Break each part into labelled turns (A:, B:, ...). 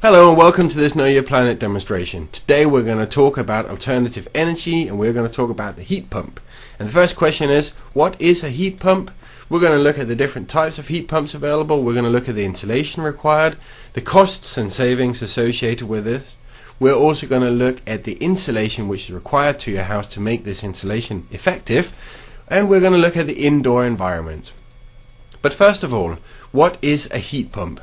A: Hello and welcome to this Know Your Planet demonstration. Today we're going to talk about alternative energy and we're going to talk about the heat pump. And the first question is, what is a heat pump? We're going to look at the different types of heat pumps available. We're going to look at the insulation required, the costs and savings associated with it. We're also going to look at the insulation which is required to your house to make this insulation effective. And we're going to look at the indoor environment. But first of all, what is a heat pump?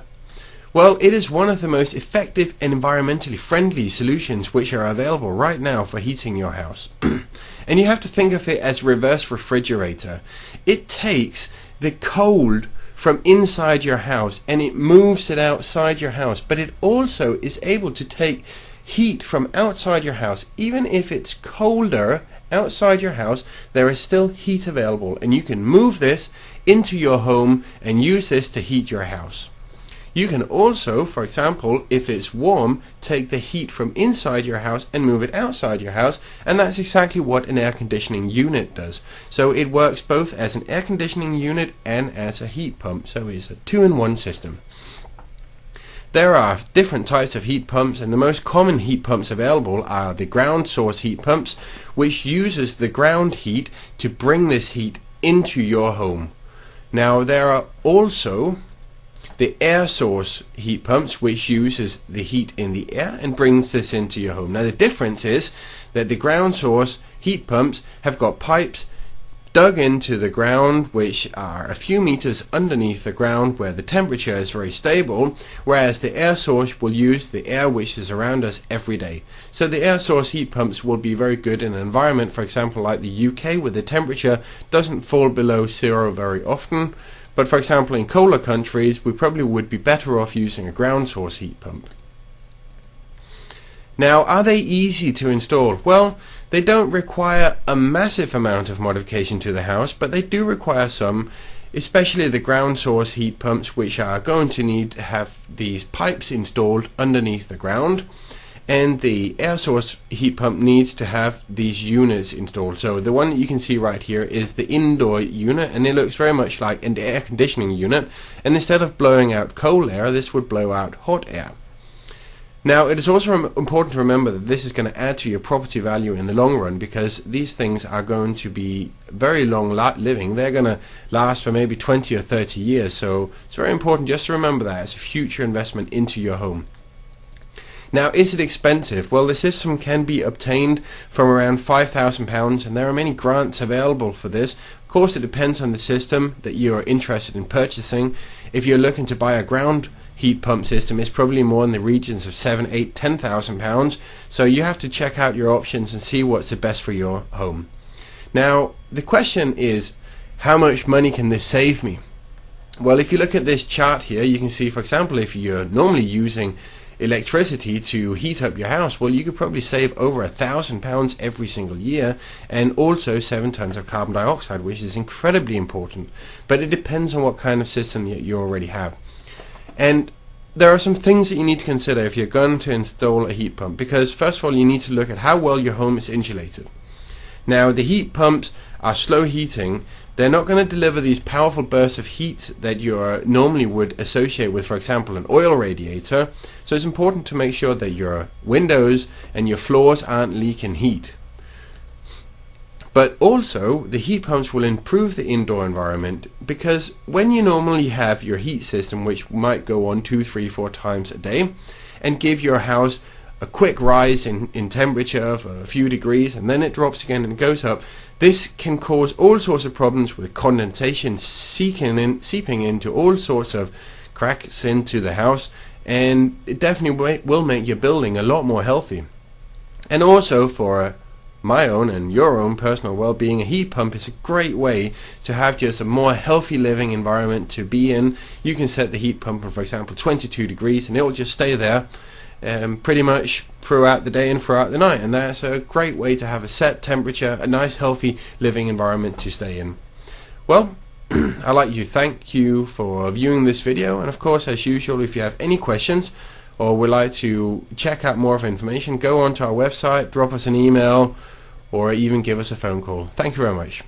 A: Well, it is one of the most effective and environmentally friendly solutions which are available right now for heating your house. And you have to think of it as a reverse refrigerator. It takes the cold from inside your house and it moves it outside your house, but it also is able to take heat from outside your house. Even if it's colder outside your house, there is still heat available, and you can move this into your home and use this to heat your house. You can also, for example, if it's warm, take the heat from inside your house and move it outside your house, and that's exactly what an air conditioning unit does. So it works both as an air conditioning unit and as a heat pump, so it's a two-in-one system. There are different types of heat pumps, and the most common heat pumps available are the ground source heat pumps, which uses the ground heat to bring this heat into your home. Now there are also the air source heat pumps, which uses the heat in the air and brings this into your home. Now the difference is that the ground source heat pumps have got pipes dug into the ground which are a few meters underneath the ground where the temperature is very stable, whereas the air source will use the air which is around us every day. So the air source heat pumps will be very good in an environment, for example, like the UK, where the temperature doesn't fall below zero very often. But for example, in colder countries, we probably would be better off using a ground source heat pump. Now, are they easy to install? Well, they don't require a massive amount of modification to the house, but they do require some, especially the ground source heat pumps, which are going to need to have these pipes installed underneath the ground. And the air source heat pump needs to have these units installed. So the one that you can see right here is the indoor unit, and it looks very much like an air conditioning unit, and instead of blowing out cold air, this would blow out hot air. Now it is also important to remember that this is going to add to your property value in the long run, because these things are going to be very long living. They're going to last for maybe 20 or 30 years, so it's very important just to remember that as a future investment into your home. Now, is it expensive? Well, the system can be obtained from around £5,000, and there are many grants available for this. Of course, it depends on the system that you are interested in purchasing. If you're looking to buy a ground heat pump system, it's probably more in the regions of £7,000, £8,000, £10,000. So you have to check out your options and see what's the best for your home. Now, the question is, how much money can this save me? Well, if you look at this chart here, you can see, for example, if you're normally using electricity to heat up your house, well, you could probably save over £1,000 every single year, and also 7 tons of carbon dioxide, which is incredibly important. But it depends on what kind of system you already have. And there are some things that you need to consider if you're going to install a heat pump, because first of all, you need to look at how well your home is insulated. Now, the heat pumps are slow heating. They're not going to deliver these powerful bursts of heat that you normally would associate with, for example, an oil radiator. So it's important to make sure that your windows and your floors aren't leaking heat. But also, the heat pumps will improve the indoor environment, because when you normally have your heat system, which might go on 2, 3, 4 times a day, and give your house a quick rise in temperature of a few degrees, and then it drops again and it goes up, this can cause all sorts of problems with condensation seeping into all sorts of cracks into the house, and it definitely will make your building a lot more healthy. And also, for my own and your own personal well-being, a heat pump is a great way to have just a more healthy living environment to be in. You can set the heat pump on, for example, 22 degrees, and it will just stay there pretty much throughout the day and throughout the night, and that's a great way to have a set temperature, a nice healthy living environment to stay in. Well, I'd like to thank you for viewing this video, and of course, as usual, if you have any questions or would like to check out more of information, go onto our website, drop us an email, or even give us a phone call. Thank you very much.